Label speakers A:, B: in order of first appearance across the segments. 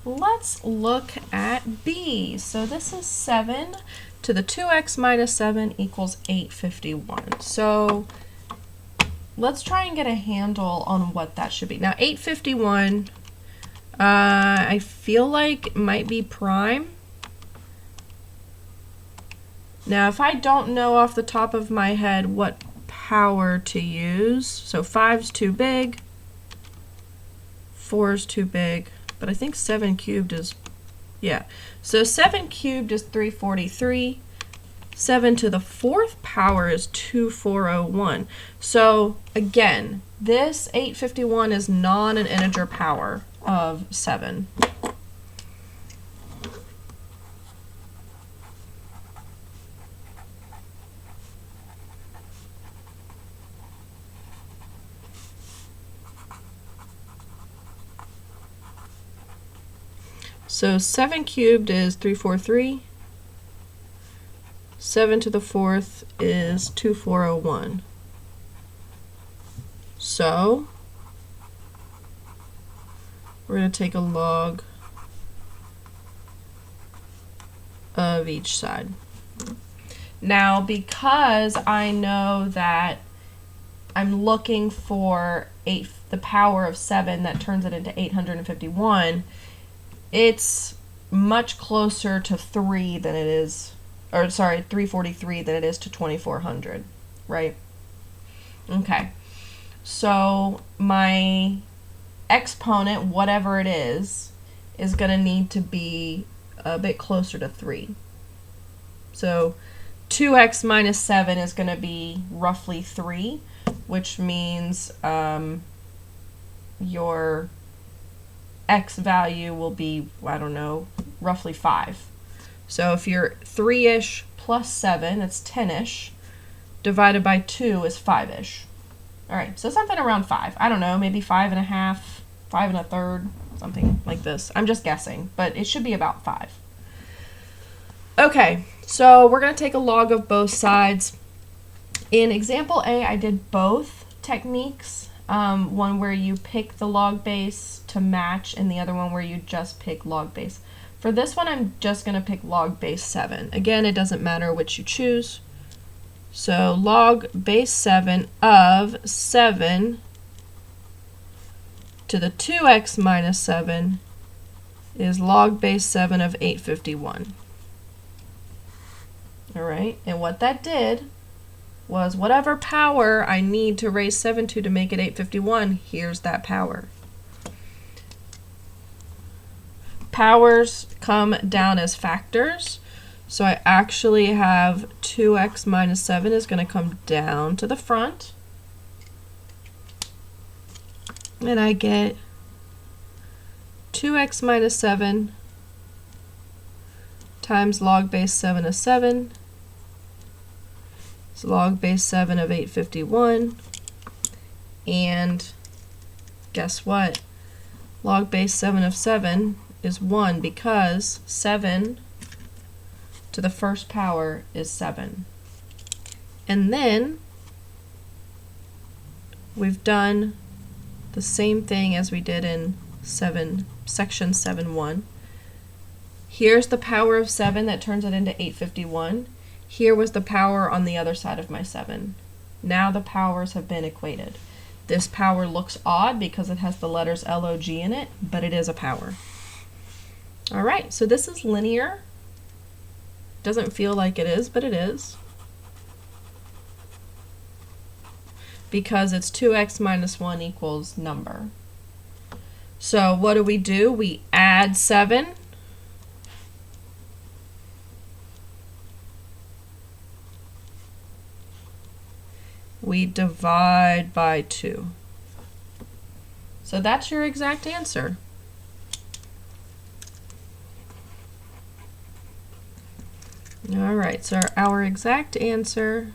A: let's look at B. So this is 7 to the 2x minus 7 equals 851. So let's try and get a handle on what that should be. Now 851, I feel like it might be prime. Now if I don't know off the top of my head what power to use, so 5's too big, 4's too big, but I think 7 cubed is, yeah. So 7 cubed is 343. 7 to the 4th power is 2401. So again, this 851 is not an integer power of 7. So 7 cubed is 343. 7 to the 4th is 2401. So we're going to take a log of each side. Now, because I know that I'm looking for the power of 7 that turns it into 851, it's much closer to 3 than it is, or sorry, 343 than it is to 2400, right? Okay, so my exponent, whatever it is going to need to be a bit closer to 3. So 2x minus 7 is going to be roughly 3, which means your x value will be, I don't know, roughly 5. So if you're 3-ish plus 7, it's 10-ish, divided by 2 is 5-ish. All right, so something around 5. I don't know, maybe 5.5, 5 1/3, something like this. I'm just guessing, but it should be about 5. Okay, so we're going to take a log of both sides. In example A, I did both techniques. One where you pick the log base to match, and the other one where you just pick log base. For this one, I'm just going to pick log base 7. Again, it doesn't matter which you choose. So log base 7 of 7 to the 2x minus 7 is log base 7 of 851. All right, and what that did was whatever power I need to raise 7 to make it 851, here's that power. Powers come down as factors, so I actually have 2x minus 7 is going to come down to the front, and I get 2x minus 7 times log base 7 of 7. It's log base 7 of 851, and guess what? Log base 7 of 7 is 1 because 7 to the first power is 7. And then we've done the same thing as we did in section 7.1. Here's the power of 7 that turns it into 851. Here was the power on the other side of my 7. Now the powers have been equated. This power looks odd because it has the letters log in it, but it is a power. All right, so this is linear. Doesn't feel like it is, but it is. Because it's 2x minus 1 equals number. So what do? We add 7. We divide by 2. So that's your exact answer. All right, so our exact answer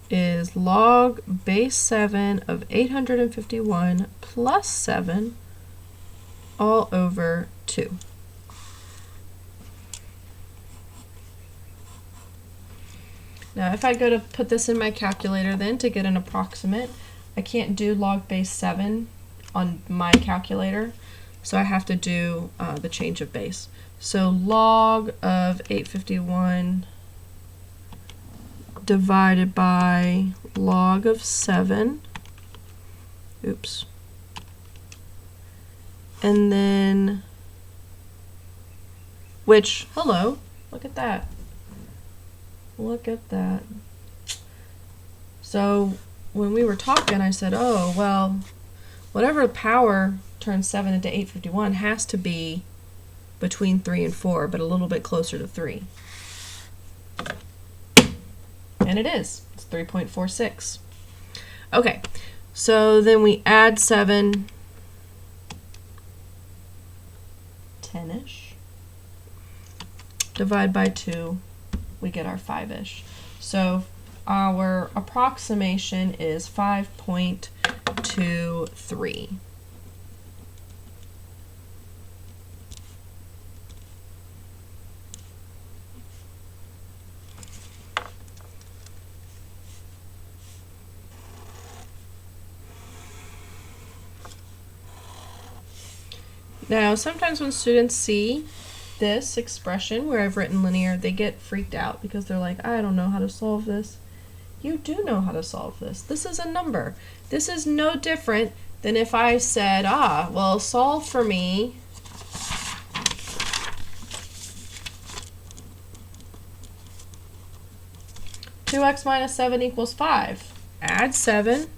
A: is log base 7 of 851 plus 7 all over 2. Now if I go to put this in my calculator then to get an approximate, I can't do log base 7 on my calculator. So I have to do the change of base. So log of 851 divided by log of 7. Oops. And then, which, hello, look at that. Look at that. So when we were talking, I said, oh, well, whatever power turns 7 into 851 has to be between 3 and 4, but a little bit closer to 3. And it is. It's 3.46. Okay, so then we add 7, 10-ish. Divide by 2, we get our 5-ish. So our approximation is 5.23. Now, sometimes when students see this expression where I've written linear, they get freaked out because they're like, I don't know how to solve this. You do know how to solve this. This is a number. This is no different than if I said, well, solve for me (2x minus 7 equals 5). Add 7.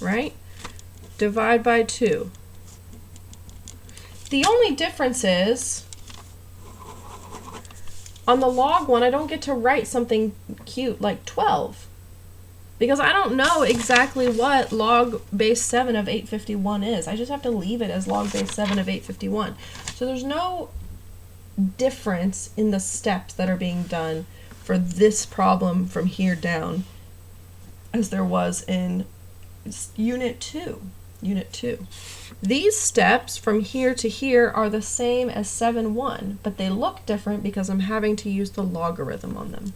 A: Right? Divide by 2. The only difference is, on the log one, I don't get to write something cute like 12, because I don't know exactly what log base 7 of 851 is. I just have to leave it as log base 7 of 851. So there's no difference in the steps that are being done for this problem from here down as there was in Unit 2. Unit 2. These steps from here to here are the same as 7-1, but they look different because I'm having to use the logarithm on them.